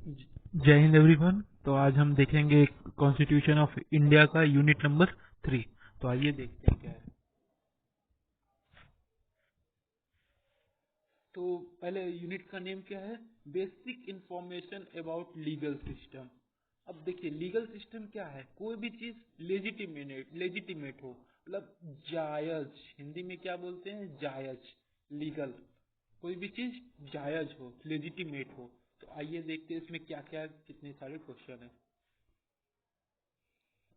जय हिंद एवरीवन। तो आज हम देखेंगे कॉन्स्टिट्यूशन ऑफ इंडिया का यूनिट नंबर 3। तो आइए देखते हैं क्या है। तो पहले यूनिट का नेम क्या है? Basic information about legal system. अब देखिए लीगल सिस्टम क्या है? कोई भी चीज लेजिटिमेट हो, मतलब जायज। हिंदी में क्या बोलते हैं? जायज, लीगल। कोई भी चीज जायज हो, लेजिटिमेट हो। तो आइए देखते हैं इसमें क्या क्या कितने सारे क्वेश्चन है।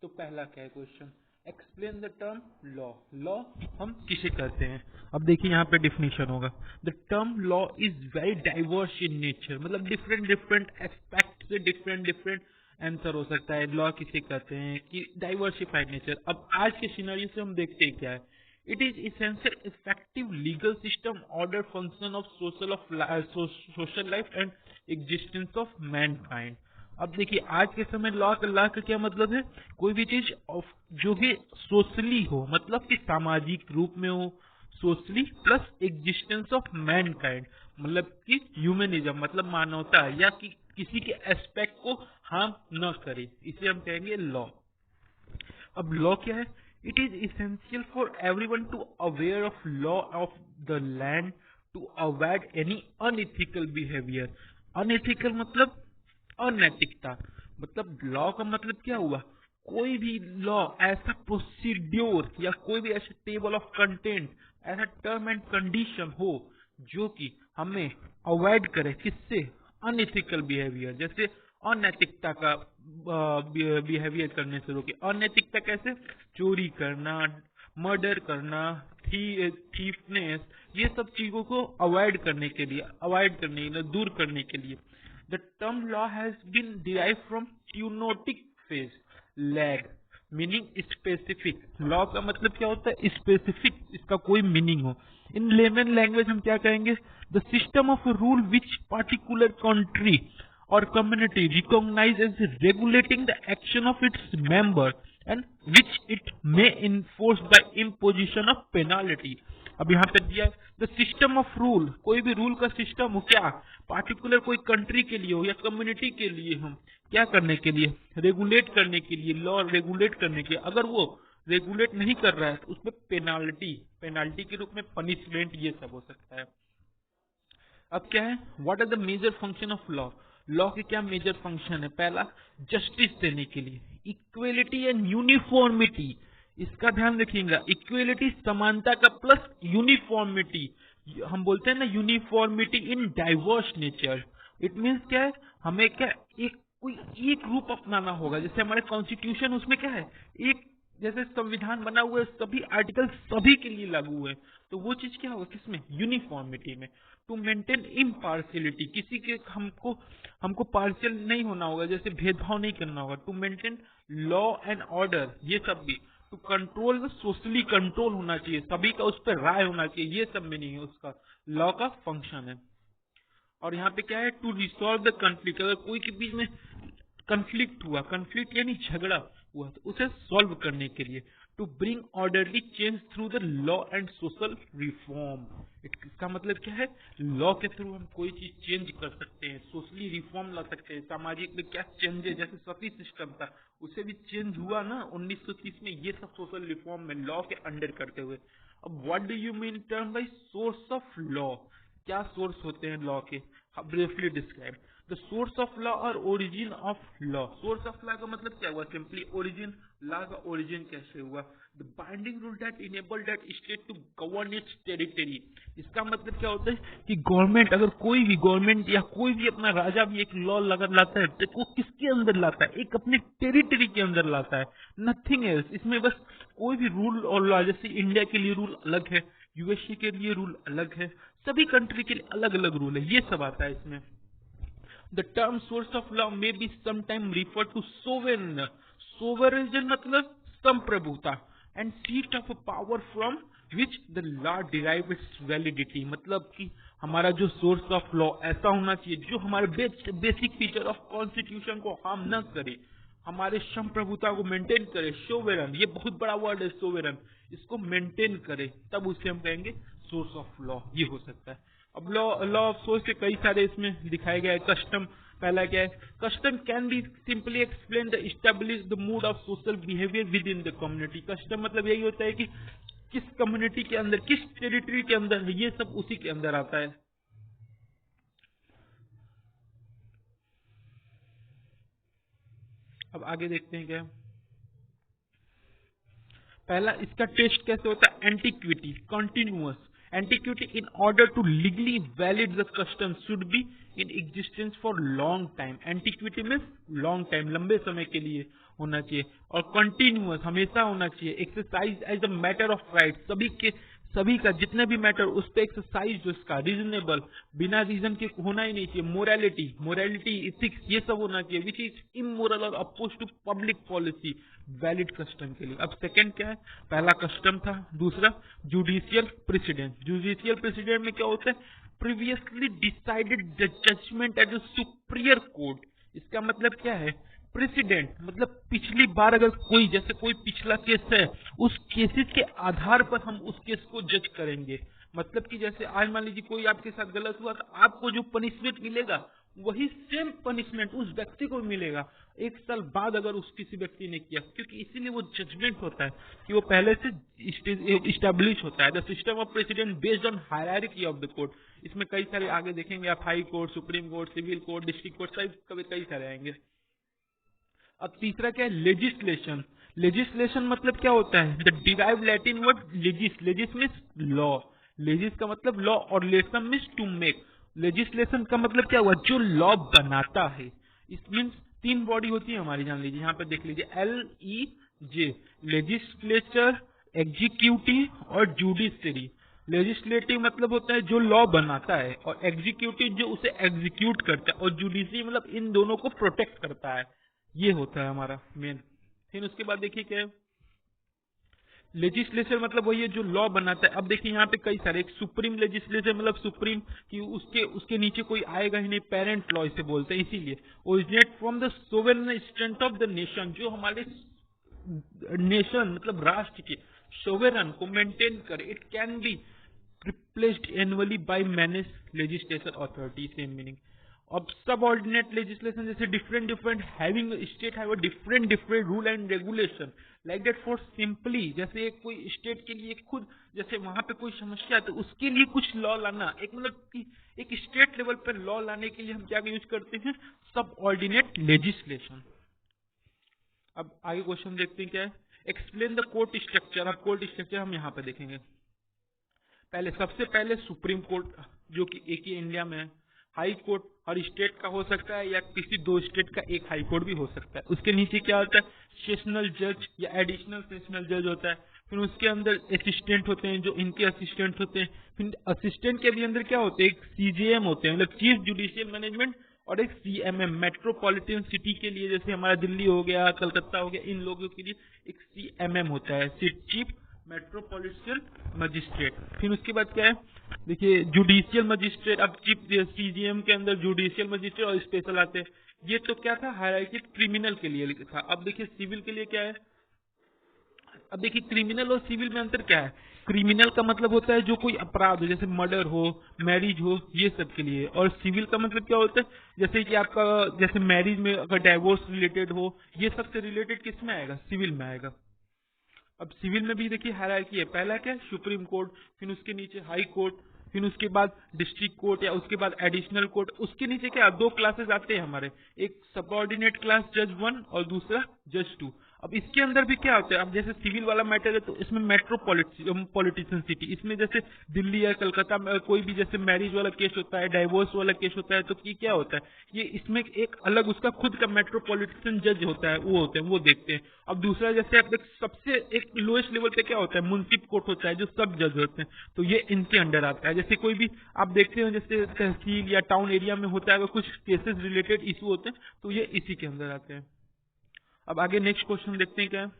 तो पहला क्या है question? Explain the term law. Law हम किसे कहते हैं? अब देखिए यहाँ पे डिफिनीशन होगा। The term law is very diverse in nature, मतलब डिफरेंट डिफरेंट एस्पेक्ट से डिफरेंट डिफरेंट आंसर हो सकता है। लॉ किसे कहते हैं कि डाइवर्सिफाइड नेचर। अब आज के सिनेरियो से हम देखते हैं क्या है। It is essential effective legal system order function of social life and existence of Mankind. अब देखिए आज के समय लॉ का क्या मतलब है? कोई भी चीज जो कि सोशली हो, मतलब कि सामाजिक रूप में हो, socially plus existence of Mankind, मतलब कि ह्यूमनिज्म, मतलब मानवता, या कि किसी के एस्पेक्ट को हार्म न करे, इसे हम कहेंगे लॉ। अब लॉ क्या है? It is essential for everyone to aware of law of the land to avoid any unethical behaviour. Unethical मतलब अनैतिकता। मतलब लॉ का मतलब क्या हुआ? कोई भी लॉ, ऐसा प्रोसीड्योर या कोई भी ऐसा टेबल ऑफ कंटेंट, ऐसा टर्म एंड कंडीशन हो जो कि हमें अवॉइड करे किससे? Unethical behaviour. जैसे अनैतिकता का बिहेवियर करने से रोके। अनैतिकता कैसे? चोरी करना, मर्डर करना, थीफनेस, ये सब चीजों को अवॉइड करने के लिए, दूर करने के लिए। The term law has been derived from Teutonic phase, lag, meaning specific. Law का मतलब क्या होता है? स्पेसिफिक, इसका कोई मीनिंग हो। इन लेमन लैंग्वेज हम क्या कहेंगे? The system of rule which particular country or community recognize as regulating the action of its member and which it may enforce by imposition of penalty। अब यहाँ पे दिया द सिस्टम ऑफ रूल, कोई भी rule का system हो, क्या particular कोई कंट्री के लिए हो या कम्युनिटी के लिए, हम क्या करने के लिए? रेगुलेट करने के लिए, लॉ रेगुलेट करने के लिए। अगर वो रेगुलेट नहीं कर रहा है तो उसमें पेनाल्टी के रूप में पनिशमेंट, ये सब हो सकता है। अब क्या है? What are the major function of law? Law के क्या मेजर फंक्शन है? पहला, जस्टिस देने के लिए, इक्वेलिटी एंड यूनिफॉर्मिटी। इसका ध्यान रखिएगा, इक्वेलिटी समानता का, प्लस यूनिफॉर्मिटी। हम बोलते हैं ना uniformity in diverse nature. It means क्या है? हमें क्या, एक कोई एक रूप अपनाना होगा। जैसे हमारे कॉन्स्टिट्यूशन, उसमें क्या है? एक जैसे संविधान बना हुआ है, सभी आर्टिकल सभी के लिए लागू है। तो वो चीज क्या होगा? किसमें? यूनिफॉर्मिटी में। टू मेंटेन इम्पार्शियलिटी, किसी के हमको हमको पार्शियल नहीं होना होगा, जैसे भेदभाव नहीं करना होगा। To maintain law and order, ये सब भी। टू कंट्रोल, सोशली कंट्रोल होना चाहिए, सभी का उस पर राय होना चाहिए, ये सब मीनिंग है उसका, लॉ का फंक्शन है। और यहाँ पे क्या है? टू रिसॉल्व द कन्फ्लिक्ट, अगर कोई के बीच में कन्फ्लिक्ट हुआ, कन्फ्लिक्ट यानी झगड़ा हुआ, तो उसे सॉल्व करने के लिए। To bring orderly change through the law and social reform. इसका मतलब क्या है? लॉ के थ्रू हम कोई चीज चेंज कर सकते हैं, सोशली रिफॉर्म ला सकते हैं। सामाजिक में क्या चेंज है? जैसे सती सिस्टम था, उसे भी चेंज हुआ ना 1930 में। ये सब सोशल रिफॉर्म में लॉ के अंडर करते हुए। अब what do you mean term by source of law? क्या सोर्स होते हैं लॉ के? Briefly describe the source of law और origin of law. Source of law का मतलब क्या हुआ? Simply origin. लॉ का ओरिजिन कैसे हुआ? The binding rule that enable that state to govern its territory. इसका मतलब क्या होता है कि गवर्नमेंट, अगर कोई भी गवर्नमेंट या कोई भी अपना राजा भी एक लॉ लगा लाता है, तो वो किसके अंदर लाता है? एक अपने टेरिटरी के अंदर लाता है, नथिंग एल्स। इसमें बस कोई भी रूल और लॉ, जैसे इंडिया के लिए रूल अलग है, यूएसए के लिए रूल अलग है, सभी कंट्री के लिए अलग अलग रूल है, ये सब आता है इसमें। The term source of law में बी समटाइम रिफर टू सोवेरेन। सोवेरेन मतलब संप्रभुता, and seat of power from which the law derive it's validity. मतलब कि हमारा जो सोर्स ऑफ लॉ ऐसा होना चाहिए जो हमारे बेसिक फीचर ऑफ कॉन्स्टिट्यूशन को हार्म न करे, हमारे संप्रभुता को मेंटेन करे। सोवेरन, ये बहुत बड़ा वर्ड है सोवेरन, इसको मेंटेन करे, तब उसे हम कहेंगे सोर्स ऑफ लॉ, ये हो सकता है। अब लॉ ऑफ सोर्स के कई सारे इसमें दिखाए गए। कस्टम पहला क्या है, custom can be simply explain the establish the mood off social behaviour with in the community. Custom मतलब यही होता है कि किस कम्युनिटी के अंदर, किस टेरिटरी के अंदर है, ये सब उसी के अंदर आता है। अब आगे देखते हैं क्या। पहला इसका टेस्ट कैसे होता है, antiquity, continuous. Antiquity, in order to legally valid the custom should be in existence for long time. Antiquity में लॉन्ग टाइम, लंबे समय के लिए होना चाहिए, और कंटिन्यूअस, हमेशा होना चाहिए। Exercise as a matter of right, सभी का जितने भी मैटर उस पर एक्सरसाइज जो इसका रीजनेबल, बिना रीजन के होना ही नहीं चाहिए। मोरालिटी इथिक्स, ये सब होना चाहिए, विच इज इमोरल और oppose to public policy, valid custom के लिए। अब सेकंड क्या है, पहला कस्टम था, दूसरा जुडिशियल प्रेसिडेंट। जुडिशियल प्रेसिडेंट में क्या होता है, previously decided judgement at the superior court. इसका मतलब क्या है, प्रेसिडेंट मतलब पिछली बार अगर कोई, जैसे कोई पिछला केस है, उस केसेस के आधार पर हम उस केस को जज करेंगे। मतलब कि जैसे आज मान लीजिए कोई आपके साथ गलत हुआ, तो आपको जो पनिशमेंट मिलेगा वही सेम पनिशमेंट उस व्यक्ति को मिलेगा 1 साल बाद अगर उस किसी व्यक्ति ने किया, क्योंकि इसीलिए वो जजमेंट होता है कि वो पहले से इस्टेब्लिश होता है। The system of precedent based on hierarchy of the court. इसमें कई सारे आगे देखेंगे आप, high court, supreme court, civil court, district court, कई सारे आएंगे। अब तीसरा क्या है, लेजिस्लेशन। लेजिस्लेशन मतलब क्या होता है, the derive Latin word legis, legis means law, legis का मतलब लॉ और lesson means to make. Legislation का मतलब क्या हुआ, जो लॉ बनाता है। इस मीन्स 3 बॉडी होती है हमारी, जान लीजिए, यहाँ पे देख लीजिए, LEJ, लेजिस्लेचर, एग्जीक्यूटिव और जुडिशरी। लेजिस्लेटिव मतलब होता है जो लॉ बनाता है, और एग्जीक्यूटिव जो उसे एग्जीक्यूट करता है, और जुडिशरी मतलब इन दोनों को प्रोटेक्ट करता है। ये होता है हमारा मेन। फिर उसके बाद देखिए क्या है, लेजिस्लेचर मतलब वही है जो लॉ बनाता है। अब देखिए यहाँ पे कई सारे, एक सुप्रीम लेजिस्लेचर मतलब सुप्रीम कि उसके नीचे कोई आएगा ही नहीं, पेरेंट लॉ इसे बोलते हैं। इसीलिए originate from the sovereign strength of the nation, जो हमारे नेशन मतलब राष्ट्र के सोवरेन को मेंटेन करे। It can be replaced annually by manage legislation authority, same meaning. अब सबऑर्डिनेट लेजिस्लेशन, जैसे different having state have a different rule and regulation like that. For simply, जैसे कोई स्टेट के लिए खुद, जैसे वहां पे कोई समस्या है तो उसके लिए कुछ लॉ लाना, एक मतलब कि एक स्टेट लेवल पर लॉ लाने के लिए हम क्या यूज करते हैं, सबऑर्डिनेट लेजिस्लेशन। अब आगे क्वेश्चन देखते हैं क्या है, एक्सप्लेन द कोर्ट स्ट्रक्चर। अब कोर्ट स्ट्रक्चर हम यहाँ पे देखेंगे। पहले सबसे पहले सुप्रीम कोर्ट जो कि एक ही इंडिया में है। हाई कोर्ट हर स्टेट का हो सकता है या किसी 2 स्टेट का एक हाई कोर्ट भी हो सकता है। उसके नीचे क्या होता है, सेशनल जज या एडिशनल सेशनल जज होता है। फिर उसके अंदर असिस्टेंट होते हैं, जो इनके असिस्टेंट होते हैं। फिर असिस्टेंट के भी अंदर क्या होते हैं, एक CJM होते हैं, मतलब चीफ जुडिशियल मैनेजमेंट, और एक CMM मेट्रोपॉलिटन सिटी के लिए, जैसे हमारा दिल्ली हो गया, कलकत्ता हो गया, इन लोगों के लिए एक CMM होता है, चीफ मेट्रोपॉलिटन मजिस्ट्रेट। फिर उसके बाद क्या है, देखिए जुडिशियल मजिस्ट्रेट। अब चीफ CJM के अंदर जुडिशियल मजिस्ट्रेट और स्पेशल आते हैं। ये तो क्या था, हायरार्की क्रिमिनल के लिए था। अब देखिए सिविल के लिए क्या है। अब देखिए क्रिमिनल और सिविल में अंतर क्या है। क्रिमिनल का मतलब होता है जो कोई अपराध हो, जैसे मर्डर हो, मैरिज हो, ये सब के लिए। और सिविल का मतलब क्या होता है, जैसे कि आपका, जैसे मैरिज में अगर डाइवोर्स रिलेटेड हो, ये सब से रिलेटेड किस में आएगा, सिविल में आएगा। अब सिविल में भी देखिए हायरार्की है। पहला क्या है, सुप्रीम कोर्ट, फिर उसके नीचे हाई कोर्ट, फिर उसके बाद डिस्ट्रिक्ट कोर्ट या उसके बाद एडिशनल कोर्ट। उसके नीचे क्या 2 क्लासेस आते हैं हमारे, एक सबऑर्डिनेट क्लास जज 1 और दूसरा जज 2। अब इसके अंदर भी क्या होता है, अब जैसे सिविल वाला मैटर है तो इसमें मेट्रोपॉलिटन सिटी, इसमें जैसे दिल्ली या कलकत्ता में कोई भी जैसे मैरिज वाला केस होता है, डाइवोर्स वाला केस होता है, तो ये क्या होता है, ये इसमें एक अलग उसका खुद का मेट्रोपॉलिटन जज होता है, वो होते हैं, वो देखते हैं। अब दूसरा जैसे आप सबसे एक लोएस्ट लेवल पे क्या होता है, म्युनिसिपल कोर्ट होता है, जो सब जज होते हैं, तो ये इनके अंडर आता है। जैसे कोई भी आप देखते हो जैसे तहसील या टाउन एरिया में होता है, अगर कुछ केसेस रिलेटेड इशू होते हैं तो ये इसी के अंदर आते हैं। अब आगे नेक्स्ट क्वेश्चन देखते हैं क्या है।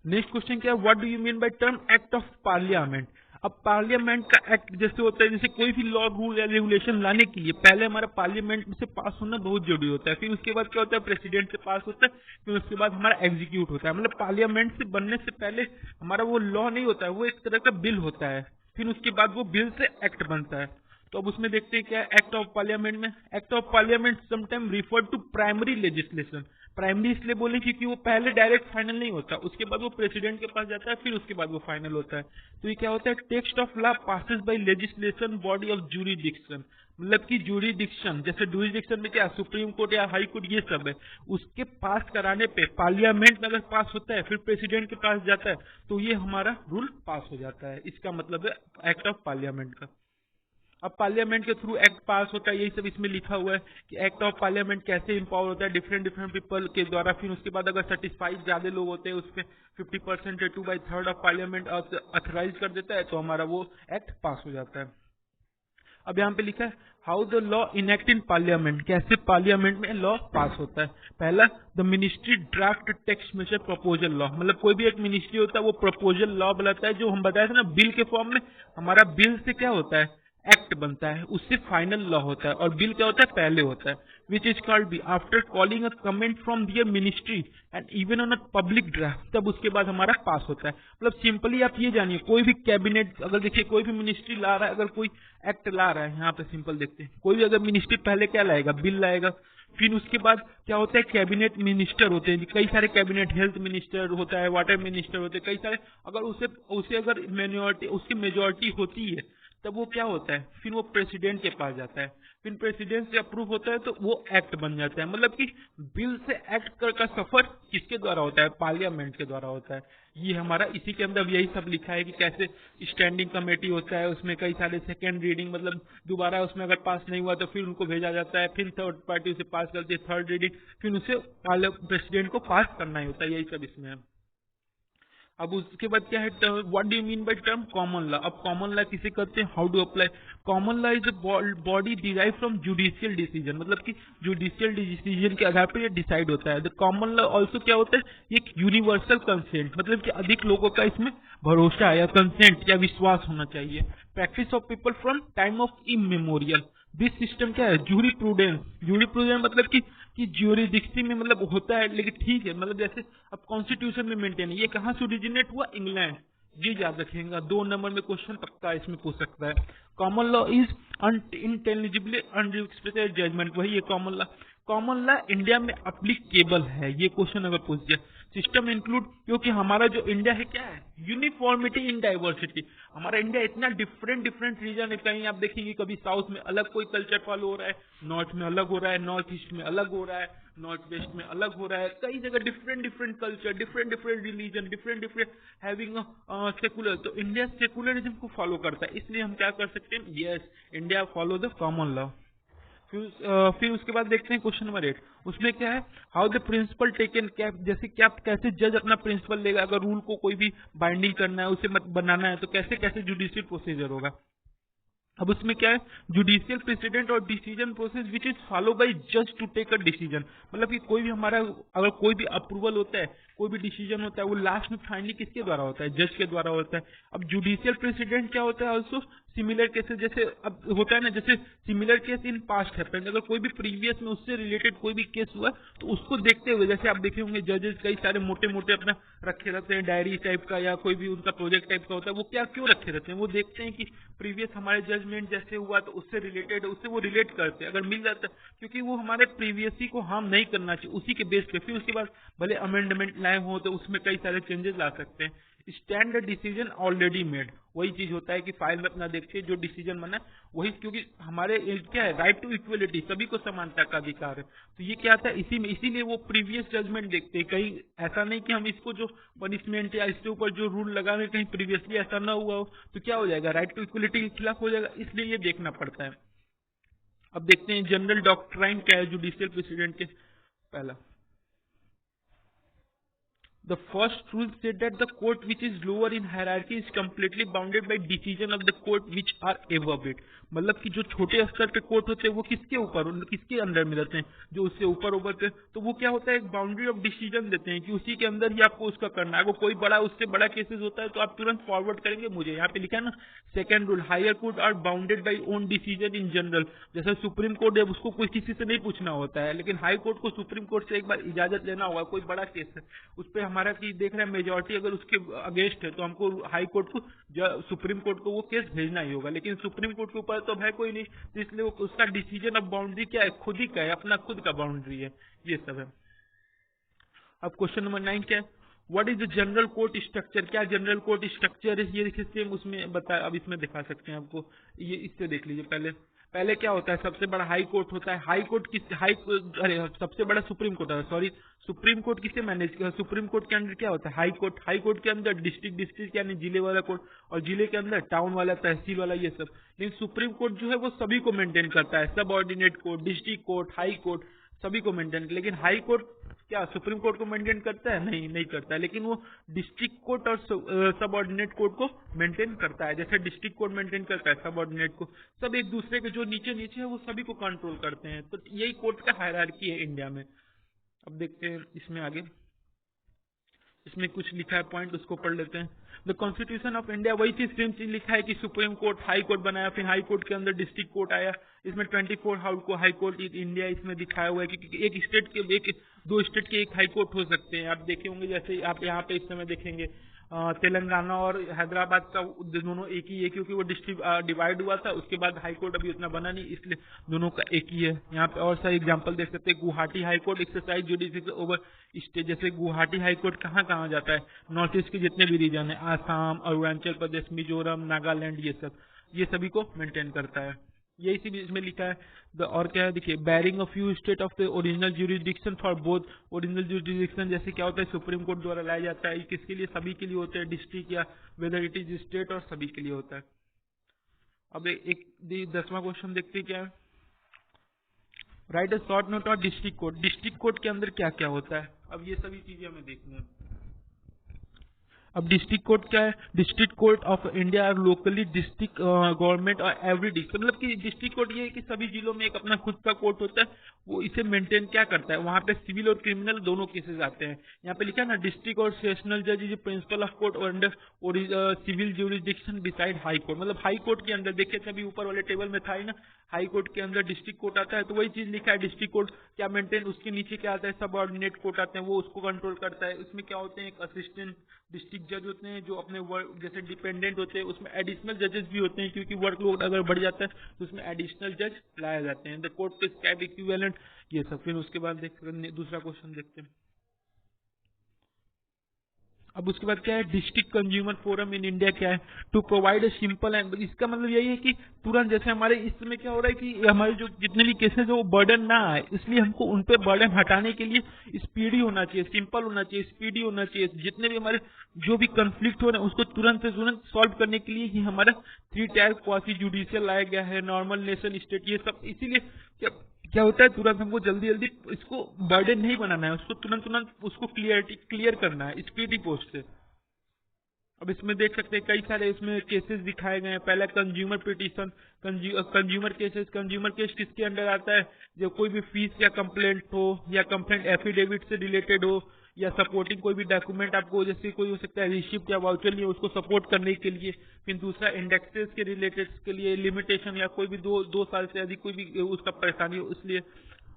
नेक्स्ट क्वेश्चन क्या है, what do you mean by term act of parliament. अब पार्लियामेंट का एक्ट जैसे होता है, जैसे कोई भी लॉ, रूल या रेगुलेशन लाने के लिए पहले हमारा पार्लियामेंट से पास होना बहुत जरूरी होता है। फिर उसके बाद क्या होता है, प्रेसिडेंट से पास होता है, फिर उसके बाद हमारा एग्जीक्यूट होता है। मतलब पार्लियामेंट से बनने से पहले हमारा वो लॉ नहीं होता है, वो एक तरह का बिल होता है, फिर उसके बाद वो बिल से एक्ट बनता है। तो अब उसमें देखते हैं क्या है एक्ट ऑफ पार्लियामेंट में। Act of parliament sometime refer to primary legislation. Primary इसलिए बोले क्योंकि वो पहले डायरेक्ट फाइनल नहीं होता, उसके बाद वो प्रेसिडेंट के पास जाता है, फिर उसके बाद वो फाइनल होता है। तो ये क्या होता है, text of law passes by legislation body of jurisdiction. मतलब कि ज्यूरिडिक्शन, जैसे ज्यूरिडिक्शन में क्या सुप्रीम कोर्ट या हाई कोर्ट ये सब है, उसके पास कराने पे पार्लियामेंट में अगर पास होता है फिर प्रेसिडेंट के पास जाता है तो ये हमारा रूल पास हो जाता है। इसका मतलब है एक्ट ऑफ पार्लियामेंट का। अब पार्लियामेंट के थ्रू एक्ट पास होता है, यही सब इसमें लिखा हुआ है कि एक्ट ऑफ पार्लियामेंट कैसे इंपावर होता है डिफरेंट डिफरेंट पीपल के द्वारा। फिर उसके बाद अगर सेटिस्फाइड ज्यादा लोग होते हैं उसमें 50% या 2/3 ऑफ पार्लियामेंट ऑथराइज कर देता है तो हमारा वो एक्ट पास हो जाता है। अब यहाँ पे लिखा है how the law enact in parliament, कैसे पार्लियामेंट में लॉ पास होता है। पहला, the ministry draft text major proposal law, मतलब कोई भी एक मिनिस्ट्री होता है वो प्रपोजल लॉ बनाता है, जो हम बताए थे ना बिल के फॉर्म में। हमारा बिल से क्या होता है, एक्ट बनता है, उससे फाइनल लॉ होता है। और बिल क्या होता है, पहले होता है, which is called be after calling a comment from their ministry and even on a public draft, तब उसके बाद हमारा पास होता है। मतलब सिंपली आप ये जानिए, कोई भी कैबिनेट अगर देखिए कोई भी मिनिस्ट्री ला रहा है, अगर कोई एक्ट ला रहा है, यहाँ पे सिंपल देखते हैं, कोई भी अगर मिनिस्ट्री पहले क्या लाएगा, बिल लाएगा। फिर उसके बाद क्या होता है, कैबिनेट मिनिस्टर होते हैं, कई सारे कैबिनेट, हेल्थ मिनिस्टर होता है, वाटर मिनिस्टर होते हैं, कई सारे। अगर उसे अगर मेजोरिटी, उसकी मेजोरिटी होती है तब वो क्या होता है, फिर वो प्रेसिडेंट के पास जाता है, फिर प्रेसिडेंट से अप्रूव होता है तो वो एक्ट बन जाता है। मतलब कि बिल से एक्ट का सफर किसके द्वारा होता है, पार्लियामेंट के द्वारा होता है। ये हमारा इसी के अंदर यही सब लिखा है कि कैसे स्टैंडिंग कमेटी होता है, उसमें कई सारे सेकेंड रीडिंग, मतलब दोबारा उसमें अगर पास नहीं हुआ तो फिर उनको भेजा जाता है, फिर थर्ड पार्टी उसे पास करती है, थर्ड रीडिंग, फिर उसे प्रेसिडेंट को पास करना ही होता है। यही सब इसमें है। अब उसके बाद क्या है, what do you mean by term common law. अब कॉमन लॉ किसे कहते हैं, how do apply. Common law is a body derive from judicial decision, मतलब कि जुडिशियल डिसीजन के आधार पर ये डिसाइड होता है। द कॉमन लॉ ऑल्सो क्या होता है, एक यूनिवर्सल कंसेंट, मतलब कि अधिक लोगों का इसमें भरोसा या कंसेंट या विश्वास होना चाहिए। Practice of people from time of immemorial. This system क्या है, जूरी प्रूडेंस। जूरी प्रूडेंस मतलब कि ज्यूरिडिक्शन में मतलब होता है, लेकिन ठीक है, मतलब जैसे अब कॉन्स्टिट्यूशन में मेंटेन है। ये कहाँ से ओरिजिनेट हुआ, इंग्लैंड, ये याद रखेगा। 2 नंबर में क्वेश्चन पक्का इसमें पूछ सकता है। Common law is intelligibly unrestricted judgement, वही है common law. Common law India में अप्लीकेबल है, ये क्वेश्चन अगर पूछ दिया। सिस्टम इंक्लूड, क्योंकि हमारा जो इंडिया है क्या है, यूनिफॉर्मिटी इन डाइवर्सिटी। हमारा इंडिया इतना डिफरेंट डिफरेंट रीजन है, कहीं आप देखेंगे कभी साउथ में अलग कोई कल्चर फॉलो हो रहा है, नॉर्थ में अलग हो रहा है, नॉर्थ ईस्ट में अलग हो रहा है, नॉर्थ वेस्ट में अलग हो रहा है, कई जगह different different culture, different different religion, different different having secular. तो इंडिया सेकुलरिज्म को फॉलो करता है, इसलिए हम क्या कर सकते हैं, yes India follow the common law. फिर उसके बाद देखते हैं क्वेश्चन नंबर 8। उसमें क्या है, हाउ द प्रिंसिपल टेकन, क्या जैसे क्या कैसे जज अपना प्रिंसिपल लेगा, अगर रूल को कोई भी बाइंडिंग करना है, उसे मत बनाना है, तो कैसे कैसे जुडिशियल प्रोसीजर होगा। अब उसमें क्या है, जुडिशियल प्रेसिडेंट और decision process which is follow by जज टू टेक अ डिसीजन। मतलब कि कोई भी हमारा अगर कोई भी अप्रूवल होता है, कोई भी डिसीजन होता है, वो लास्ट में फाइनली किसके द्वारा होता है, जज के द्वारा होता है। अब जुडिशियल प्रेसिडेंट क्या होता है, ऑल्सो सिमिलर केसेस, जैसे अब होता है ना, जैसे सिमिलर केस इन पास्ट है, अगर कोई भी प्रीवियस में उससे रिलेटेड कोई भी केस हुआ तो उसको देखते हुए, जैसे आप देखे होंगे जजेस कई सारे मोटे मोटे अपना रखे रहते हैं, डायरी टाइप का या कोई भी उनका प्रोजेक्ट टाइप का होता है, वो क्या क्यों रखे रहते हैं, वो देखते हैं कि प्रीवियस हमारे जजमेंट जैसे हुआ तो उससे रिलेटेड, उससे वो रिलेट करते हैं, अगर मिल जाता है, क्योंकि वो हमारे प्रीवियस ही को हार्म नहीं करना चाहिए, उसी के बेस पे फिर उसके बाद भले अमेंडमेंट लाए हो तो उसमें कई सारे चेंजेस ला सकते हैं। स्टैंडर्ड डिसीजन ऑलरेडी मेड, वही चीज होता है कि फाइल में अपना देखिए जो डिसीजन बना वही, क्योंकि हमारे क्या है, राइट टू इक्वलिटी, सभी को समानता का अधिकार है। तो ये क्या था, इसी में, इसीलिए वो प्रीवियस जजमेंट देखते हैं, कहीं ऐसा नहीं कि हम इसको जो पनिशमेंट या इसके ऊपर जो रूल लगा रहे कहीं प्रीवियसली ऐसा ना हुआ हो तो क्या हो जाएगा, राइट टू इक्वलिटी के खिलाफ हो जाएगा, इसलिए ये देखना पड़ता है। अब देखते हैं जनरल डॉक्ट्राइन क्या है जुडिशियल प्रेसिडेंट के। पहला, the first rule said that the court which is lower in hierarchy is completely bounded by decision of the court which are above it। मतलब कि जो छोटे स्तर पे कोर्ट होते हैं वो किसके ऊपर, किसके अंडर में रहते हैं, जो उससे ऊपर होते, तो वो क्या होता है, एक बाउंड्री ऑफ डिसीजन देते हैं कि उसी के अंदर ही आपको उसका करना है। वो कोई बड़ा, उससे बड़ा केसेस होता है तो आप तुरंत फॉरवर्ड करेंगे मुझे, यहाँ पे लिखा है ना second rule, higher court are bounded by own decision in general. जैसे सुप्रीम कोर्ट है उसको कोई किसी से नहीं पूछना होता है, लेकिन हाई कोर्ट को सुप्रीम कोर्ट से एक बार इजाजत लेना होगा, कोई बड़ा केस है उस पर हमारा की देख रहे हैं मेजोरिटी अगर उसके अगेंस्ट है तो हमको हाई कोर्ट को, सुप्रीम कोर्ट को वो केस भेजना ही होगा, लेकिन सुप्रीम कोर्ट के ऊपर तो है कोई नहीं, तो इसलिए उसका डिसीजन ऑफ बाउंड्री क्या है, खुद ही का है, अपना खुद का बाउंड्री है, ये सब है। अब क्वेश्चन नंबर 9 क्या है, what is the general court structure, क्या जनरल कोर्ट स्ट्रक्चर है, ये देखिए सेम उसमें बता, अब इसमें दिखा सकते हैं आपको, ये इससे देख लीजिए। पहले पहले क्या होता है, सबसे बड़ा हाई कोर्ट होता है, हाई कोर्ट किस अरे सबसे बड़ा सुप्रीम कोर्ट है, सॉरी, सुप्रीम कोर्ट किसे मैनेज किया, सुप्रीम कोर्ट के अंदर क्या होता है, हाई कोर्ट, हाई कोर्ट के अंदर डिस्ट्रिक्ट, डिस्ट्रिक्ट यानी जिले वाला कोर्ट, और जिले के अंदर टाउन वाला, तहसील वाला, ये सब। लेकिन सुप्रीम कोर्ट जो है वो सभी को मेंटेन करता है, सब ordinate court, district court, high court, सभी को मेंटेन। लेकिन हाई कोर्ट क्या सुप्रीम कोर्ट को मेंटेन करता है, नहीं, नहीं करता है, लेकिन वो डिस्ट्रिक्ट कोर्ट और सब ऑर्डिनेट कोर्ट को मेंटेन करता है। जैसे डिस्ट्रिक्ट कोर्ट मेंटेन करता है सब ऑर्डिनेट को, सब एक दूसरे के जो नीचे नीचे है वो सभी को कंट्रोल करते हैं। तो यही कोर्ट का हायरार्की है इंडिया में। अब देखते हैं इसमें आगे, इसमें कुछ लिखा है पॉइंट, उसको पढ़ लेते हैं। द कॉन्स्टिट्यूशन ऑफ इंडिया, वही चीज सेम चीज लिखा है कि सुप्रीम कोर्ट, हाई कोर्ट बनाया, फिर हाई कोर्ट के अंदर डिस्ट्रिक्ट कोर्ट आया, इसमें 24 हाई कोर्ट इंडिया इसमें दिखाया हुआ है, क्योंकि एक स्टेट के दो स्टेट के एक हाई कोर्ट हो सकते हैं। आप देखे होंगे, जैसे आप यहाँ पे इस समय देखेंगे तेलंगाना और हैदराबाद का दोनों एक ही है, क्योंकि वो डिस्ट्रिक्ट डिवाइड हुआ था, उसके बाद हाई कोर्ट अभी उतना बना नहीं, इसलिए दोनों का एक ही है। यहाँ पे और सा एग्जांपल देख सकते हैं, Guwahati high court exercise judicial over state, जैसे गुवाहाटी हाई कोर्ट कहाँ कहाँ जाता है, नॉर्थ ईस्ट के जितने भी रीजन है, आसाम, अरुणाचल प्रदेश, मिजोरम, नागालैंड, ये सभी को मेंटेन करता है। यही चीज इसमें लिखा है। और क्या है देखिए, bearing of few state of the original jurisdiction for both, original jurisdiction जैसे क्या होता है, सुप्रीम कोर्ट द्वारा लाया जाता है, किसके लिए, सभी के लिए होता है, डिस्ट्रिक्ट या वेदर इट इज स्टेट, और सभी के लिए होता है। अब एक 10वां क्वेश्चन देखते हैं क्या है, राइट अ शॉर्ट नोट और डिस्ट्रिक्ट कोर्ट, डिस्ट्रिक्ट कोर्ट के अंदर क्या क्या होता है, अब ये सभी चीजें हमें देखनी है। अब डिस्ट्रिक्ट कोर्ट क्या है, district court of India are locally district government और एवरी डिस्ट्रिक्ट, मतलब कि डिस्ट्रिक्ट कोर्ट ये है कि सभी जिलों में एक अपना खुद का कोर्ट होता है, वो इसे मेंटेन क्या करता है, वहां पे सिविल और क्रिमिनल दोनों केसेस आते हैं। यहाँ पे लिखा है ना, डिस्ट्रिक्ट और सेशनल जज इज प्रिंसिपल ऑफ कोर्ट और under civil jurisdiction decide high court, मतलब हाई कोर्ट के अंदर देखिए अभी ऊपर वाले टेबल में था ही ना, हाई कोर्ट के अंदर डिस्ट्रिक्ट कोर्ट आता है, तो वही चीज लिखा है, डिस्ट्रिक्ट कोर्ट क्या मेंटेन, उसके नीचे क्या आता है, सब ऑर्डिनेट कोर्ट आते हैं, वो उसको कंट्रोल करता है। उसमें क्या होते हैं, एक असिस्टेंट डिस्ट्रिक्ट जज होते हैं जो अपने वर्क जैसे डिपेंडेंट होते हैं, उसमें एडिशनल जजेस भी होते हैं, क्योंकि वर्कलोड अगर बढ़ जाता है तो उसमें एडिशनल जज लाए जाते हैं। द कोर्ट प्रिस्क्राइब इक्विवेलेंट, ये सब। फिर उसके बाद दूसरा क्वेश्चन देखते हैं। अब उसके बाद क्या है, district consumer forum in India क्या है, to provide a simple and, इसका मतलब यही है कि तुरंत, जैसे हमारे इस समय क्या हो रहा है कि हमारे जो जितने भी केसेस है वो बर्डन ना आए, इसलिए हमको उन पे बर्डन हटाने के लिए स्पीडी होना चाहिए, सिंपल होना चाहिए, स्पीडी होना चाहिए। जितने भी हमारे जो भी कंफ्लिक्ट हो रहे हैं उसको तुरंत से तुरंत सॉल्व करने के लिए ही हमारा 3 टायर क्वासी जुडिशियल लाया गया है, नॉर्मल, नेशन, स्टेट, ये सब। इसीलिए क्या होता है, तुरंत हमको जल्दी जल्दी इसको बर्डन नहीं बनाना है, उसको तुरंत तुरंत उसको क्लियर करना है स्पीडी पोस्ट से। अब इसमें देख सकते हैं कई सारे इसमें केसेस दिखाए गए हैं। पहला consumer petition, consumer cases, consumer case किसके अंडर आता है, जो कोई भी फीस या कंप्लेंट हो, या कंप्लेंट एफिडेविट से रिलेटेड हो, या सपोर्टिंग कोई भी डॉक्यूमेंट आपको, जैसे कोई हो सकता है रिसिप्ट या वाउचर नहीं, उसको सपोर्ट करने के लिए। फिर दूसरा इंडेक्सेस के रिलेटेड के लिए लिमिटेशन, या कोई भी दो साल से अधिक कोई भी उसका परेशानी हो, इसलिए।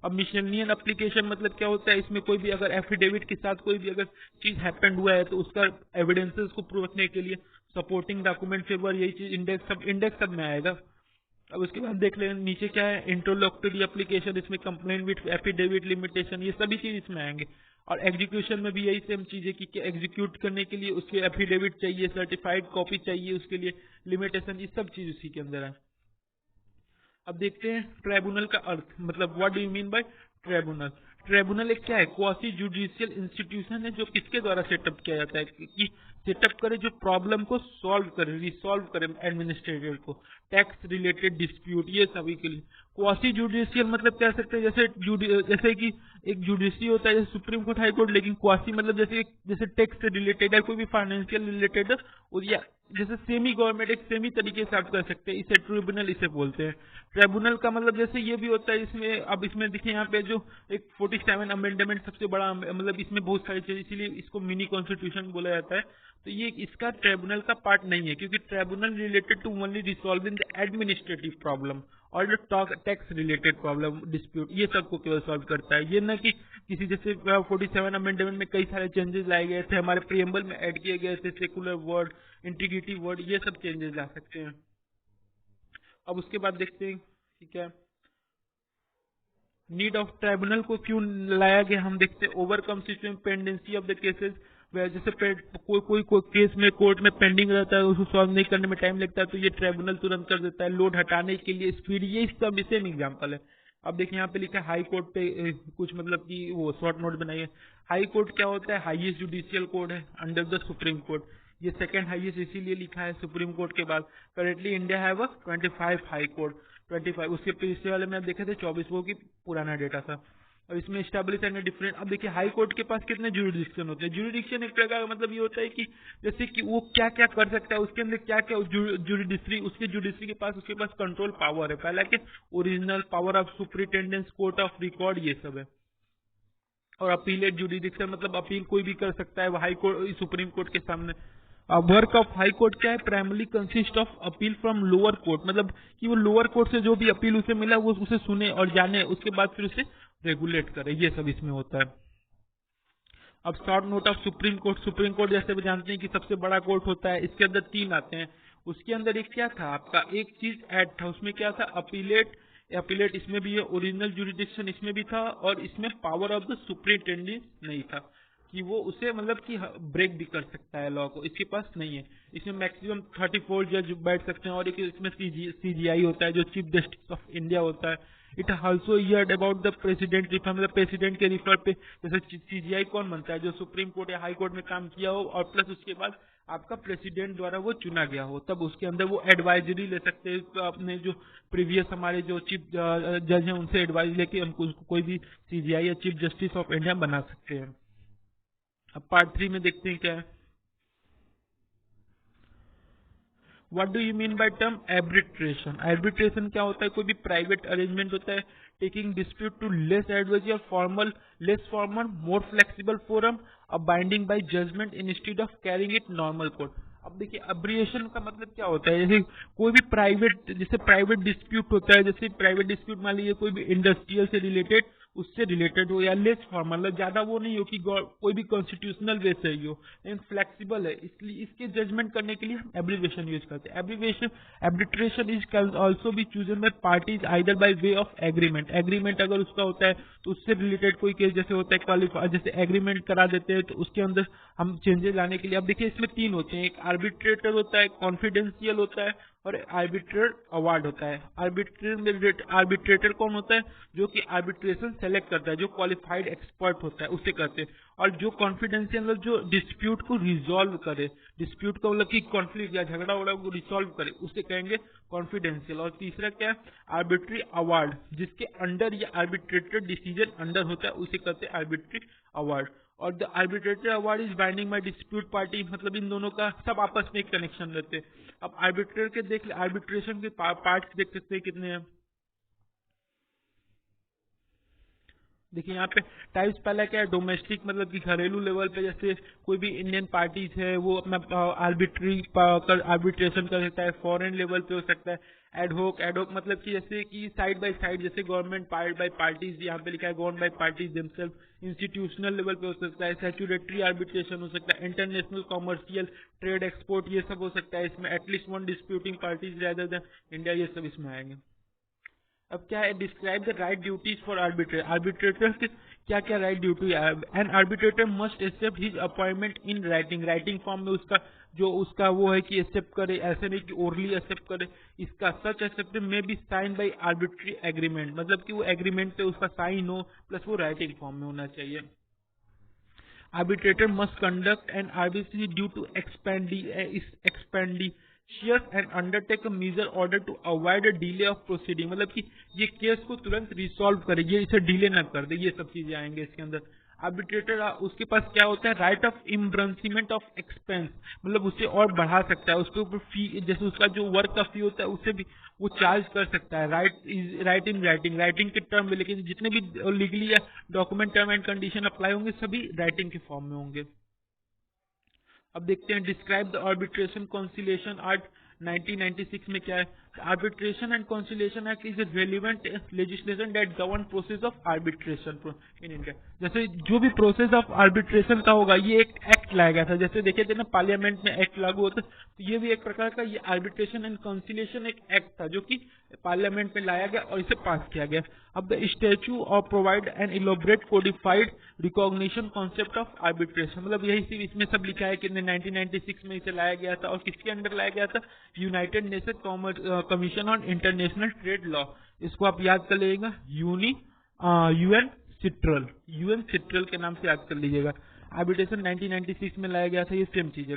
अब मिशेलियन एप्लीकेशन मतलब क्या होता है, इसमें कोई भी अगर एफिडेविट के साथ कोई भी अगर चीज हैपेंड हुआ है तो उसका एविडेंसेस को प्रूव रखने के लिए सपोर्टिंग डॉक्यूमेंट फेवर, यही चीज इंडेक्स सब में आएगा। अब उसके बाद देख लें नीचे क्या है, इंटरलोक्टरी एप्लीकेशन, इसमें कंप्लेंट विथ एफिडेविट, लिमिटेशन, ये सभी चीज इसमें आएंगे। और एग्जीक्यूशन में भी यही सेम चीज है कि एग्जीक्यूट करने के लिए उसके एफिडेविट चाहिए, सर्टिफाइड कॉपी चाहिए, उसके लिए लिमिटेशन, ये सब चीज उसी के अंदर है। अब देखते हैं ट्राइब्यूनल का अर्थ, मतलब what do you mean bye tribunal. Tribunal एक क्या है, क्वासी जुडिशियल इंस्टीट्यूशन है, जो किसके द्वारा सेटअप किया जाता है कि सेटअप करे, जो प्रॉब्लम को सॉल्व करे, रिसॉल्व करे एडमिनिस्ट्रेटर को, टैक्स रिलेटेड डिस्प्यूट, ये सभी के लिए। क्वासी जुडिशियल मतलब कह सकते हैं जैसे कि एक जुडिशरी होता है जैसे सुप्रीम कोर्ट, हाई कोर्ट, लेकिन क्वासी मतलब जैसे टैक्स से रिलेटेड है, कोई भी फाइनेंशियल रिलेटेड है, और या जैसे सेमी गवर्नमेंट, एक सेमी तरीके से आप कर सकते हैं, इसे ट्रिब्यूनल इसे बोलते हैं। ट्रिब्यूनल का मतलब जैसे ये भी होता है, इसमें अब इसमें देखिए यहाँ पे जो एक 47 अमेंडमेंट सबसे बड़ा, मतलब इसमें बहुत सारी चीजें, इसीलिए इसको मिनी कॉन्स्टिट्यूशन बोला जाता है। तो ये इसका ट्रिब्यूनल का पार्ट नहीं है, क्योंकि tribunal related to only resolving the administrative problem और जो टैक्स रिलेटेड प्रॉब्लम डिस्प्यूट, ये सबको केवल सॉल्व करता है। ये ना कि किसी जैसे 47 अमेंडमेंट में कई सारे चेंजेस लाए गए थे, हमारे प्रियम्बल में ऐड किए गए थे सेकुलर वर्ड, इंटीग्रिटी वर्ड, ये सब चेंजेस ला सकते हैं। अब उसके बाद देखते हैं कि क्या नीड ऑफ ट्राइब्यूनल को क्यों लाया गया। हम देखते हैं overcome situation pendency of the cases, जैसे कोई केस में कोर्ट में पेंडिंग रहता है, उसको सॉल्व नहीं करने में टाइम लगता है, तो ये ट्राइब्यूनल तुरंत कर देता है। लोड हटाने के लिए स्पीड, ये सब सेम एग्जांपल है। अब देखिए यहाँ पे लिखा है हाई कोर्ट पे कुछ मतलब कि वो शॉर्ट नोट बनाइए। हाई कोर्ट क्या होता है, हाईएस्ट जुडिशियल कोर्ट है अंडर द सुप्रीम कोर्ट। ये सेकंड हाईएस्ट इसीलिए लिखा है सुप्रीम कोर्ट के बाद। Currently India have 25 high court, 25। उसके पिछले वाले में आप देखे थे 24, वो की पुराना डेटा था। और इसमें स्टैब्लिश एंड डिफरेंट। अब देखिए हाई कोर्ट के पास कितने जुरिडिक्शन होते हैं। जुरिडिक्शन एक प्रकार का मतलब ये होता है कि जैसे कि वो क्या क्या कर सकता है, उसके अंदर क्या क्या जुडिशरी, उसके जुडिशरी के पास उसके पास कंट्रोल पावर है। पहला के original power of superintendence, court of record, ये सब है। और अपीलेट जुरिडिक्शन मतलब अपील कोई भी कर सकता है हाई कोर्ट, सुप्रीम कोर्ट के सामने। वर्क ऑफ हाई कोर्ट क्या है, primarily consist of appeal from lower court, मतलब कि वो लोअर कोर्ट से जो भी अपील उसे मिला वो उसे सुने और जाने, उसके बाद फिर उसे रेगुलेट करे, ये सब इसमें होता है। अब short note of supreme court. Supreme court जैसे भी जानते हैं कि सबसे बड़ा कोर्ट होता है, इसके अंदर 3 आते हैं। उसके अंदर एक क्या था आपका, एक चीज ऐड था, उसमें क्या था, अपीलेट। अपीलेट इसमें भी है, ओरिजिनल जुरिडिक्शन इसमें भी था, और इसमें पावर ऑफ द सुपरिटेंडेंट नहीं था कि वो उसे मतलब कि ब्रेक भी कर सकता है लॉ को, इसके पास नहीं है। इसमें मैक्सिमम 34 जज बैठ सकते हैं। और एक इसमें सीजीआई होता है जो चीफ जस्टिस ऑफ इंडिया होता है। It also heard about the president refer, मतलब प्रेसिडेंट के रिफर पे जैसे सीजीआई कौन बनता है, जो सुप्रीम कोर्ट या हाई कोर्ट में काम किया हो और प्लस उसके बाद आपका प्रेसिडेंट द्वारा वो चुना गया हो, तब उसके अंदर वो एडवाइजरी ले सकते हैं। तो अपने जो प्रीवियस हमारे जो चीफ जज हैं उनसे एडवाइस लेके हम कोई भी सीजीआई या चीफ जस्टिस ऑफ इंडिया बना सकते हैं। अब पार्ट 3 में देखते हैं क्या है। What do you mean by term arbitration. Arbitration क्या होता है, कोई भी प्राइवेट अरेंजमेंट होता है taking dispute to less adverse और formal, less formal more flexible forum, a binding by judgement instead of carrying it normal court. अब देखिए अब्रिएशन का मतलब क्या होता है, जैसे कोई भी प्राइवेट, जैसे प्राइवेट डिस्प्यूट होता है, जैसे प्राइवेट डिस्प्यूट मान लीजिए कोई भी इंडस्ट्रियल से रिलेटेड, उससे रिलेटेड हो, या लेस फॉर्मल, मतलब ज्यादा वो नहीं हो कि कोई भी कॉन्स्टिट्यूशनल वे से ही हो, लेकिन फ्लेक्सिबल है, इसलिए इसके जजमेंट करने के लिए हम एब्रिवेशन यूज करते हैं। Arbitration, arbitration is can also be chosen by parties either by way of agreement. Agreement अगर उसका होता है तो उससे रिलेटेड कोई केस जैसे होता है क्वालिफाई, जैसे एग्रीमेंट करा देते हैं तो उसके अंदर हम चेंजेस लाने के लिए। अब देखिए इसमें 3 होते हैं, एक आर्बिट्रेटर होता है, कॉन्फिडेंशियल होता है और आर्बिट्रेटर अवार्ड होता है। आर्बिट्रेटर कौन होता है, जो कि आर्बिट्रेशन सेलेक्ट करता है, जो क्वालिफाइड एक्सपर्ट होता है उससे करते हैं। और जो कॉन्फिडेंशियल मतलब जो डिस्प्यूट को रिजॉल्व करे, डिस्प्यूट को मतलब कि कॉन्फ्लिक्ट या झगड़ा वगड़ा को रिजॉल्व करे, उसे कहेंगे कॉन्फिडेंशियल। और तीसरा क्या है, आर्बिट्री अवार्ड, जिसके अंडर या आर्बिट्रेटर डिसीजन अंडर होता है उसे कहते हैं आर्बिट्री अवार्ड। और the arbitrator award is binding by dispute party, मतलब इन दोनों का सब आपस में एक कनेक्शन रहते हैं। अब आर्बिट्रेटर के देख, आर्बिट्रेशन के पार्ट्स देख सकते हैं कितने हैं। देखिए यहाँ पे टाइप्स पहला क्या है, डोमेस्टिक मतलब कि घरेलू लेवल पे, जैसे कोई भी इंडियन पार्टीज है वो अपना आर्बिट्रेशन कर सकता है। फॉरेन लेवल पे हो सकता है। एडहोक, एडहोक मतलब कि जैसे कि साइड बाय साइड, जैसे गवर्नमेंट पार्ट बाय पार्टीज, यहाँ पे लिखा है govern by parties themselves. Institutional level पे हो सकता है। सैचुरेटरी आर्बिट्रेशन हो सकता है। इंटरनेशनल, कॉमर्शियल, ट्रेड, एक्सपोर्ट, ये सब हो सकता है। इसमें at least one disputing parties rather than India, ये सब इसमें आएंगे। अब क्या है, describe the right duties for arbitrator. Arbitrator के क्या क्या राइट ड्यूटी है। An arbitrator must accept his appointment in writing, writing form में उसका जो उसका वो है कि एक्सेप्ट करे, ऐसे नहीं कि ओरली एक्सेप्ट करे। इसका सच एक्सेप्ट में be sign by arbitrary agreement, मतलब कि वो एग्रीमेंट पे उसका साइन हो, प्लस वो राइटिंग फॉर्म में होना चाहिए। Arbitrator must conduct an arbitration due to expeditious and undertake a measure order to avoid a delay of proceeding, मतलब कि ये केस को तुरंत रिसॉल्व करे, ये इसे डिले ना कर दे, ये सब चीजें आएंगे इसके अंदर। आर्बिट्रेटर उसके पास क्या होता है, राइट ऑफ इम्ब्रांसमेंट ऑफ एक्सपेंस, मतलब उसे और बढ़ा सकता है, उसके ऊपर फी, जैसे उसका जो वर्क का फी होता है उससे भी वो चार्ज कर सकता है। राइट इन राइटिंग, राइटिंग के टर्म में, लेकिन जितने भी लीगली या document term and condition apply होंगे सभी राइटिंग के फॉर्म में होंगे। अब देखते हैं describe the arbitration conciliation act 1996 में क्या है। Arbitration and conciliation act is a relevant legislation that govern process of arbitration in India. जैसे जो भी प्रोसेस ऑफ आर्बिट्रेशन का होगा, ये एक एक्ट लाया गया था। जैसे देखे थे ना पार्लियामेंट में एक्ट लागू होता, तो ये भी एक प्रकार का ये आर्बिट्रेशन एंड कंसिलिएशन एक एक्ट था जो कि पार्लियामेंट में लाया गया और इसे पास किया गया। अब the statue of provide an elaborate codified recognition concept of arbitration, मतलब यही सिर्फ इसमें सब लिखा है कि 1996 में इसे लाया गया था। और किसके अंडर लाया गया था? United nation commission on international trade law. इसको आप याद कर लीजिएगा, यूएन सिट्रल के नाम से याद कर लीजिएगा। आर्बिट्रेशन 1996 में लाया गया था, ये सेम चीज है।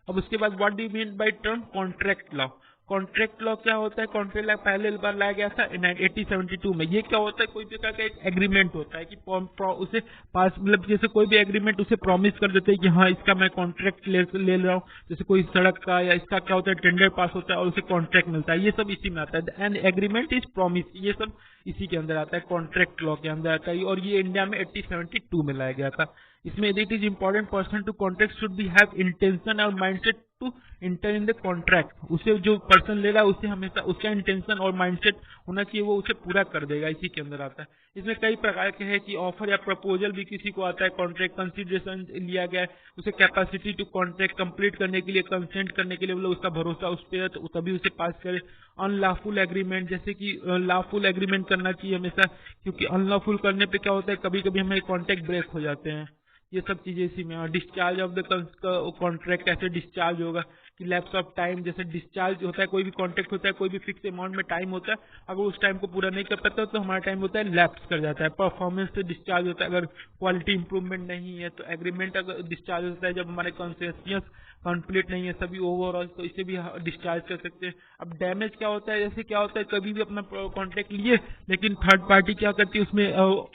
अब उसके बाद what do you mean by term contract law? Contract law क्या होता है? कॉन्ट्रैक्ट लॉ पहले बार लाया गया था 1872 में। ये क्या होता है? कोई प्रकार का एक एग्रीमेंट होता है कि उसे पास, मतलब जैसे कोई भी एग्रीमेंट उसे प्रॉमिस कर देते हैं कि हाँ इसका मैं कॉन्ट्रैक्ट ले रहा हूँ। जैसे कोई सड़क का या इसका क्या होता है, टेंडर पास होता है और उसे कॉन्ट्रैक्ट मिलता है। ये सब इसी में आता है। एंड एग्रीमेंट इज प्रॉमिस, ये सब इसी के अंदर आता है, कॉन्ट्रैक्ट लॉ के अंदर आता है। और ये इंडिया में 1872 में लाया गया था। इसमें it is important person to contract should be have intention और mindset to enter in the contract. उसे जो पर्सन ले रहा है उसे हमेशा उसका इंटेंशन और माइंडसेट होना चाहिए, वो उसे पूरा कर देगा, इसी के अंदर आता है। इसमें कई प्रकार के हैं कि ऑफर या प्रपोजल भी किसी को आता है, कॉन्ट्रैक्ट कंसिडरेशन लिया गया है, उसे कैपेसिटी टू कॉन्ट्रैक्ट कंप्लीट करने के लिए, कंसेंट करने के लिए, मतलब उसका भरोसा उस पर है तो तभी उसे पास करे। अनलॉफुल एग्रीमेंट, जैसे कि लॉफुल एग्रीमेंट करना चाहिए हमेशा, क्योंकि अनलॉफुल करने पे क्या होता है, कभी कभी हमें कॉन्ट्रैक्ट ब्रेक हो जाते हैं। ये सब चीजें इसी में। और डिस्चार्ज ऑफ द कॉन्ट्रैक्ट कैसे डिस्चार्ज होगा, कि लैप्स ऑफ टाइम, जैसे डिस्चार्ज होता है, कोई भी कॉन्ट्रैक्ट होता है, कोई भी फिक्स अमाउंट में टाइम होता है, अगर उस टाइम को पूरा नहीं कर पाता तो हमारा टाइम होता है लैप्स कर जाता है। परफॉर्मेंस से डिस्चार्ज होता है, अगर क्वालिटी इंप्रूवमेंट नहीं है तो एग्रीमेंट अगर डिस्चार्ज होता है, जब हमारे कंसेसियस कंप्लीट नहीं है सभी ओवरऑल, तो इसे भी डिस्चार्ज कर सकते हैं। अब डैमेज क्या होता है, जैसे क्या होता है, कभी भी अपना कॉन्ट्रैक्ट लिए लेकिन थर्ड पार्टी क्या करती है, उसमें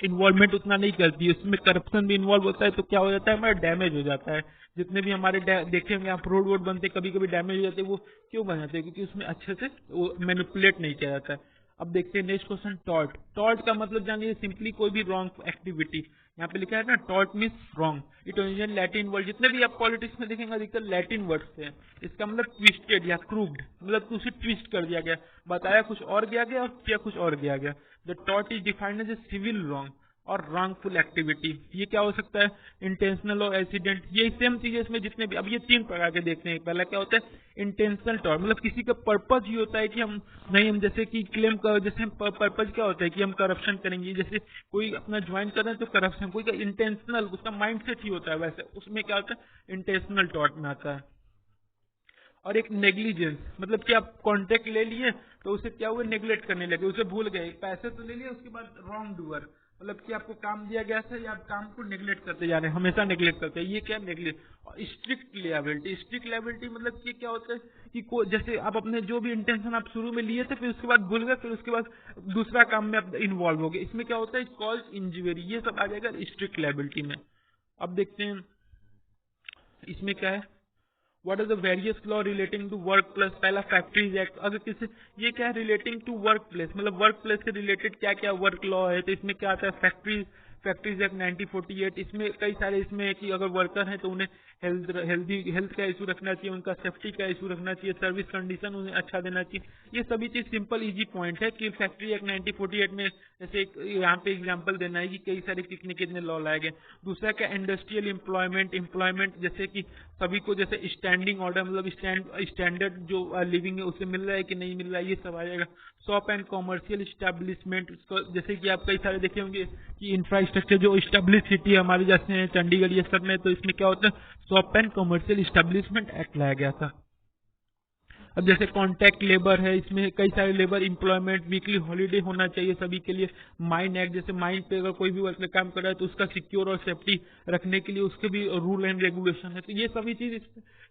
इन्वॉल्वमेंट उतना नहीं करती है, उसमें करप्शन भी इन्वॉल्व होता है, तो क्या हो जाता है, हमारा डैमेज हो जाता है। जितने भी हमारे देखे होंगे आप, रोड वोड बनते कभी कभी डैमेज हो जाते हैं, वो क्यों बन जाते हैं? क्योंकि उसमें अच्छे से वो मैनिपुलेट नहीं किया जाता है। अब देखते हैं नेक्स्ट क्वेश्चन, टॉर्ट। टॉर्ट का मतलब जानिए, सिंपली कोई भी रॉन्ग एक्टिविटी। यहाँ पे लिखा है ना, tort means wrong. It origin Latin word, जितने भी आप पॉलिटिक्स में देखेंगे अधिकतर लैटिन वर्ड हैं। इसका मतलब ट्विस्टेड या क्रूड, मतलब उसे ट्विस्ट कर दिया गया, बताया कुछ और गया गया और किया कुछ और गया गया। The tort is defined as a civil wrong और रॉन्गफुल एक्टिविटी। ये क्या हो सकता है, इंटेंशनल और एक्सीडेंट, ये सेम चीजें इसमें जितने भी। अब ये तीन प्रकार के देखते हैं। पहला क्या होता है, इंटेंशनल टॉर्ट, मतलब किसी का पर्पज ये होता है कि हम नहीं, हम जैसे कि क्लेम कर, जैसे हम पर्पज क्या होता है कि हम करप्शन करेंगे, जैसे कोई अपना ज्वाइन कर रहे हैं तो करप्शन, कोई का इंटेंशनल, उसका माइंड सेट ही होता है वैसे, उसमें क्या होता है, इंटेंशनल टॉर्ट में आता है। और एक नेग्लिजेंस, मतलब कि आप कॉन्ट्रैक्ट ले लिए तो उसे क्या हुआ, नेग्लेक्ट करने लगे, उसे भूल गए, पैसे तो ले लिए, उसके बाद रॉन्ग डूअर, मतलब कि आपको काम दिया गया था या आप काम को नेग्लेक्ट करते जा रहे हैं, हमेशा नेग्लेक्ट करते हैं, ये क्या नेग्लेक्ट। और स्ट्रिक्ट लिएबिलिटी, स्ट्रिक्ट लिएबिलिटी मतलब कि क्या होता है कि जैसे आप अपने जो भी इंटेंशन आप शुरू में लिए थे, फिर उसके बाद भूल गए, फिर उसके बाद दूसरा काम में आप इन्वॉल्व हो गए, इसमें क्या होता है, कॉल्स इंजरी, ये सब आ जाएगा स्ट्रिक्ट लिएबिलिटी में। अब देखते हैं इसमें क्या है, what are the various law relating to work place. पहला फैक्ट्रीज एक्ट, अगर किसी, ये क्या है, रिलेटिंग टू वर्क प्लेस, मतलब वर्क प्लेस से रिलेटेड क्या क्या वर्क लॉ है, तो इसमें क्या आता है, फैक्ट्रीज एक्ट 1948। इसमें कई सारे इसमें है कि अगर वर्कर हैं तो उन्हें हेल्थ का इशू रखना चाहिए, उनका सेफ्टी का इशू रखना चाहिए, सर्विस कंडीशन उन्हें अच्छा देना चाहिए। ये सभी चीज सिंपल इजी पॉइंट है कि फैक्ट्री एक्ट 1948 में, जैसे यहाँ पे एग्जांपल देना है कि कई सारे कितने कितने लॉ लाए गए। दूसरा क्या, इंडस्ट्रियल एम्प्लॉयमेंट, जैसे कि सभी को जैसे स्टैंडिंग ऑर्डर, मतलब स्टैंडर्ड जो लिविंग है उसे मिल रहा है कि नहीं मिल रहा है, ये सब आ जाएगा। शॉप एंड कॉमर्शियल स्टैब्लिशमेंट, जैसे कि आप कई सारे देखे होंगे कि इंफ्रास्ट्रक्चर जो स्टैब्लिश सिटी है हमारे जैसे हैं चंडीगढ़ ये सब में, तो इसमें क्या होता है, shop and commercial establishment act लाया गया था। अब जैसे कॉन्ट्रैक्ट लेबर है, इसमें कई सारे लेबर एम्प्लॉयमेंट, वीकली हॉलीडे होना चाहिए सभी के लिए। माइन एक्ट, जैसे माइन पे अगर कोई भी वर्कर काम कर रहा है तो उसका सिक्योर और सेफ्टी रखने के लिए उसके भी रूल एंड रेगुलेशन है। तो ये सभी चीज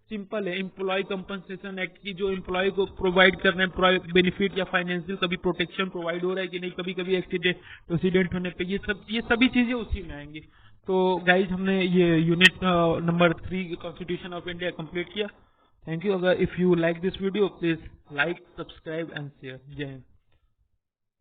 सिंपल है। एम्प्लॉय कंपनसेशन एक्ट की, जो एम्प्लॉय को प्रोवाइड कर रहे हैं बेनिफिट या फाइनेंशियल कभी प्रोटेक्शन प्रोवाइड हो रहा है कि नहीं, कभी कभी एक्सीडेंट होने पे, ये सभी चीजें उसी में आएंगी। तो गाइज हमने ये unit number 3 constitution of India complete किया। Thank you. If you like this video, please like, subscribe and share. Jai Hind.